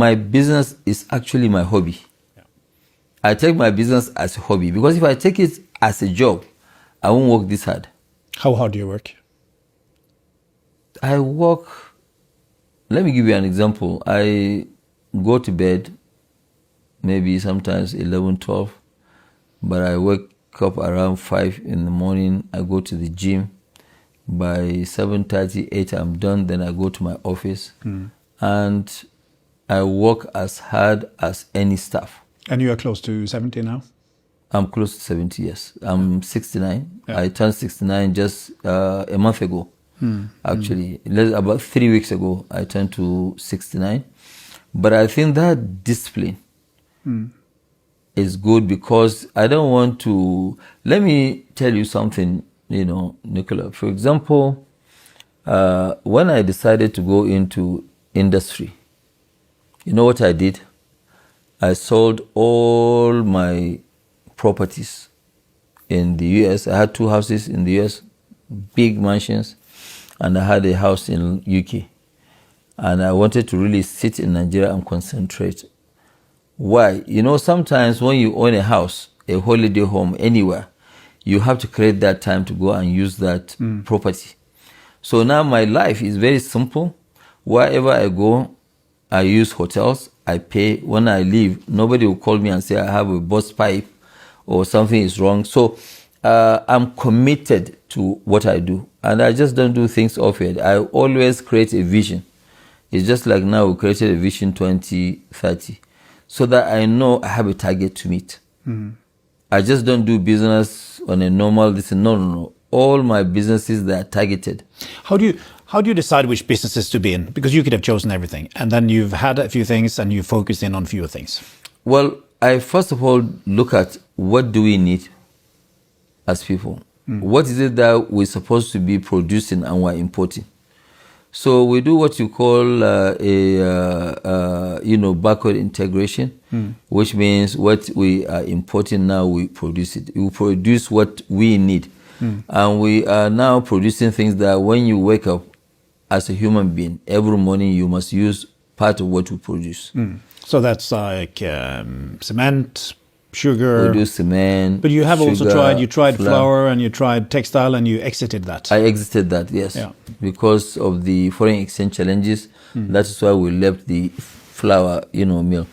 my business is actually my hobby. Yeah. I take my business as a hobby, because if I take it as a job, I won't work this hard. How hard do you work? I work, let me give you an example. I go to bed maybe sometimes 11, 12, but I wake up around 5 in the morning. I go to the gym. By 7:30, 8, I'm done. Then I go to my office and I work as hard as any staff. And you are close to 70 now? I'm close to 70, yes. I'm 69. Yeah. I turned 69 just a month ago. Actually, about 3 weeks ago, I turned to 69. But I think that discipline is good, because I don't want to... Let me tell you something, Nicola. For example, when I decided to go into industry, you know what I did? I sold all my properties in the US. I had 2 houses in the US, big mansions, and I had a house in UK. And I wanted to really sit in Nigeria and concentrate. Why? Sometimes when you own a house, a holiday home, anywhere, you have to create that time to go and use that property. So now my life is very simple. Wherever I go, I use hotels, I pay. When I leave, nobody will call me and say I have a burst pipe or something is wrong. So I'm committed to what I do. And I just don't do things off-head. I always create a vision. It's just like now we created a vision 2030. So that I know I have a target to meet. I just don't do business on a normal... No. All my businesses, they are targeted. How do you decide which businesses to be in? Because you could have chosen everything, and then you've had a few things and you focus in on fewer things. Well, I first of all look at what do we need as people. What is it that we're supposed to be producing and we're importing? So we do what you call backward integration, which means what we are importing now, we produce it. We produce what we need. And we are now producing things that when you wake up as a human being, every morning you must use part of what we produce. So that's like cement, sugar. We do cement. But you have sugar, also tried flour, and you tried textile, and you exited that. I exited that, yes. Yeah. Because of the foreign exchange challenges. That is why we left the flour, mill.